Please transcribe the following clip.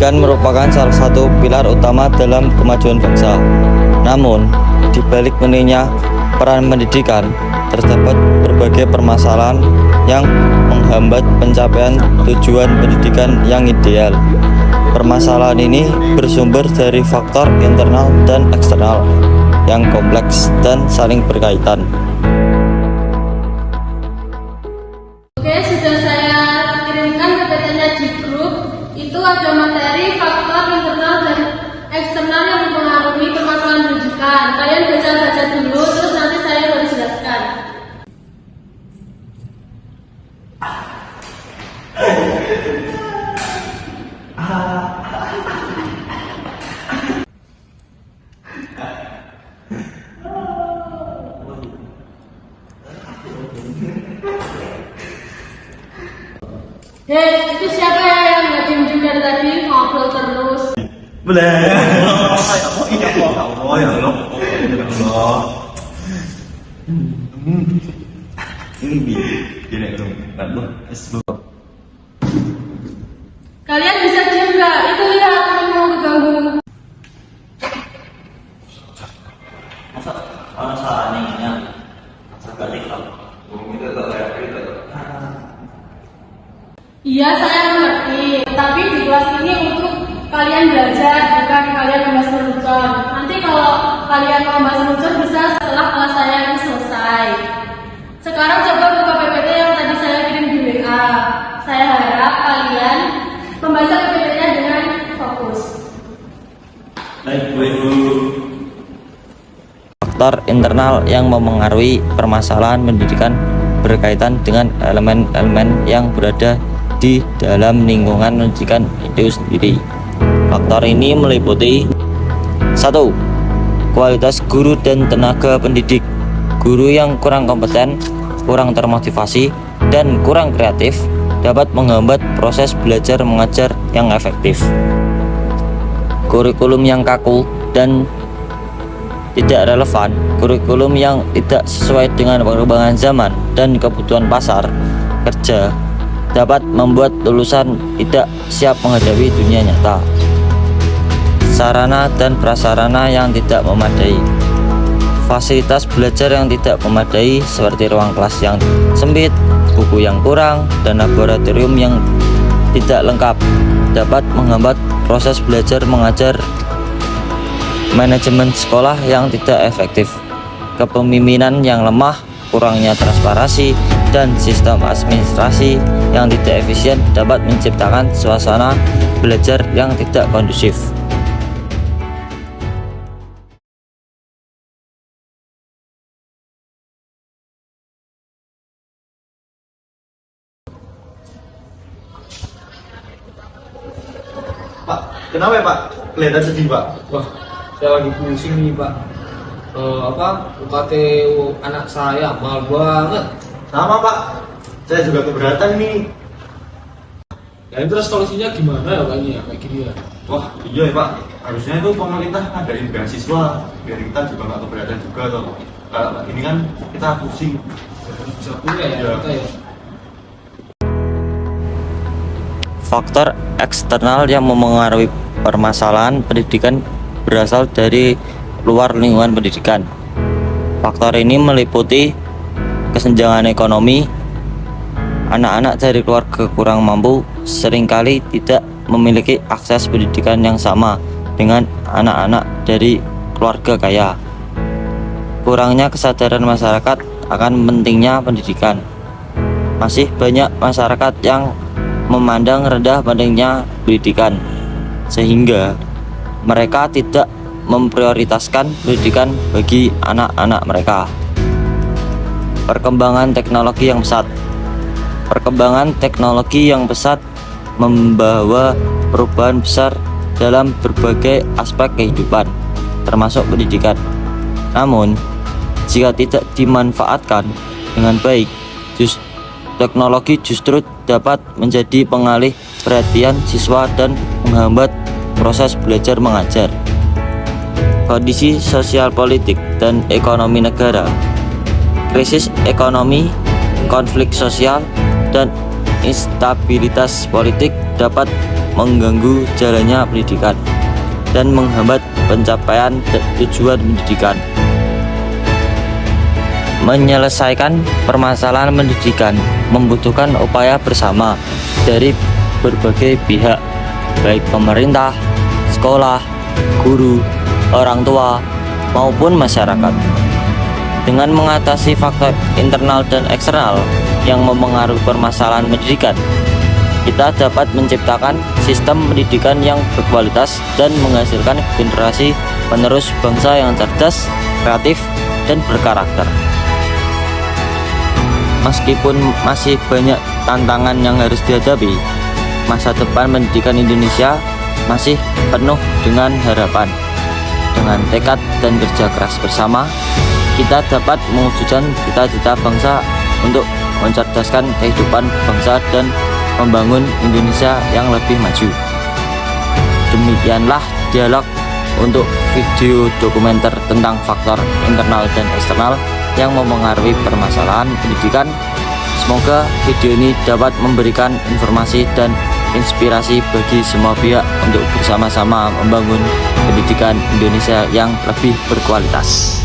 Pendidikan merupakan salah satu pilar utama dalam kemajuan bangsa. Namun, di balik minimnya peran pendidikan, terdapat berbagai permasalahan yang menghambat pencapaian tujuan pendidikan yang ideal. Permasalahan ini bersumber dari faktor internal dan eksternal yang kompleks dan saling berkaitan. Oke, sudah saya kirimkan PPT-nya di grup. Itu ada materi faktor internal dan eksternal yang mempengaruhi permasalahan pendidikan. Kalian baca-baca dulu, terus nanti saya baru jelaskan. Hei, itu siapa ya yang nggak diem dari tadi ngobrol terus? Boleh. Ya Allah, ya Allah. Ini gini dong, lalu Facebook. Kalian bisa diem nggak? Itu lihat temen mau ganggu. Masa orang salah nih ya? Sekali kalau itu tak kayak itu. Iya, saya mengerti. Tapi di kelas ini untuk kalian belajar, bukan kalian membahas meluncur. Nanti kalau kalian mau membahas meluncur bisa setelah kelas saya ini selesai. Sekarang coba buka PPT yang tadi saya kirim di WA. Saya harap kalian membaca PPT-nya dengan fokus. Baik, Bu Ibu. Faktor internal yang memengaruhi permasalahan pendidikan berkaitan dengan elemen-elemen yang berada di dalam lingkungan pendidikan itu sendiri. Faktor ini meliputi 1. Kualitas guru dan tenaga pendidik. Guru yang kurang kompeten, kurang termotivasi, dan kurang kreatif dapat menghambat proses belajar mengajar yang efektif. Kurikulum yang kaku dan tidak relevan, kurikulum yang tidak sesuai dengan perkembangan zaman dan kebutuhan pasar kerja dapat membuat lulusan tidak siap menghadapi dunia nyata. Sarana dan prasarana yang tidak memadai. Fasilitas belajar yang tidak memadai seperti ruang kelas yang sempit, buku yang kurang, dan laboratorium yang tidak lengkap dapat menghambat proses belajar mengajar. Manajemen sekolah yang tidak efektif, kepemimpinan yang lemah, kurangnya transparansi, dan sistem administrasi yang tidak efisien dapat menciptakan suasana belajar yang tidak kondusif. Pak, kenapa ya Pak? Kelihatan sedih Pak. Wah, saya lagi pusing nih Pak. UKT anak saya mahal banget. Sama Pak, saya juga keberatan nih. Ya terus solusinya gimana ya Pak ini ya kayak gini ya? Wah iya ya Pak, harusnya itu pemerintah ngadain beasiswa biar kita juga nggak keberatan juga toh. Kalau kayak gini kan kita pusing. Bisa punya ya kita ya. Faktor eksternal yang memengaruhi permasalahan pendidikan berasal dari luar lingkungan pendidikan. Faktor ini meliputi kesenjangan ekonomi. Anak-anak dari keluarga kurang mampu seringkali tidak memiliki akses pendidikan yang sama dengan anak-anak dari keluarga kaya. Kurangnya kesadaran masyarakat akan pentingnya pendidikan. Masih banyak masyarakat yang memandang rendah pentingnya pendidikan, sehingga mereka tidak memprioritaskan pendidikan bagi anak-anak mereka. Perkembangan teknologi yang pesat. Perkembangan teknologi yang pesat membawa perubahan besar dalam berbagai aspek kehidupan, termasuk pendidikan. Namun, jika tidak dimanfaatkan dengan baik, teknologi justru dapat menjadi pengalih perhatian siswa dan menghambat proses belajar mengajar. Kondisi sosial politik dan ekonomi negara. Krisis ekonomi, konflik sosial, dan instabilitas politik dapat mengganggu jalannya pendidikan dan menghambat pencapaian tujuan pendidikan. Menyelesaikan permasalahan pendidikan membutuhkan upaya bersama dari berbagai pihak, baik pemerintah, sekolah, guru, orang tua, maupun masyarakat. Dengan mengatasi faktor internal dan eksternal yang memengaruhi permasalahan pendidikan, kita dapat menciptakan sistem pendidikan yang berkualitas dan menghasilkan generasi penerus bangsa yang cerdas, kreatif, dan berkarakter. Meskipun masih banyak tantangan yang harus dihadapi, masa depan pendidikan Indonesia masih penuh dengan harapan. Dengan tekad dan kerja keras bersama, kita dapat mewujudkan cita-cita bangsa untuk mencerdaskan kehidupan bangsa dan membangun Indonesia yang lebih maju. Demikianlah dialog untuk video dokumenter tentang faktor internal dan eksternal yang memengaruhi permasalahan pendidikan. Semoga video ini dapat memberikan informasi dan inspirasi bagi semua pihak untuk bersama-sama membangun pendidikan Indonesia yang lebih berkualitas.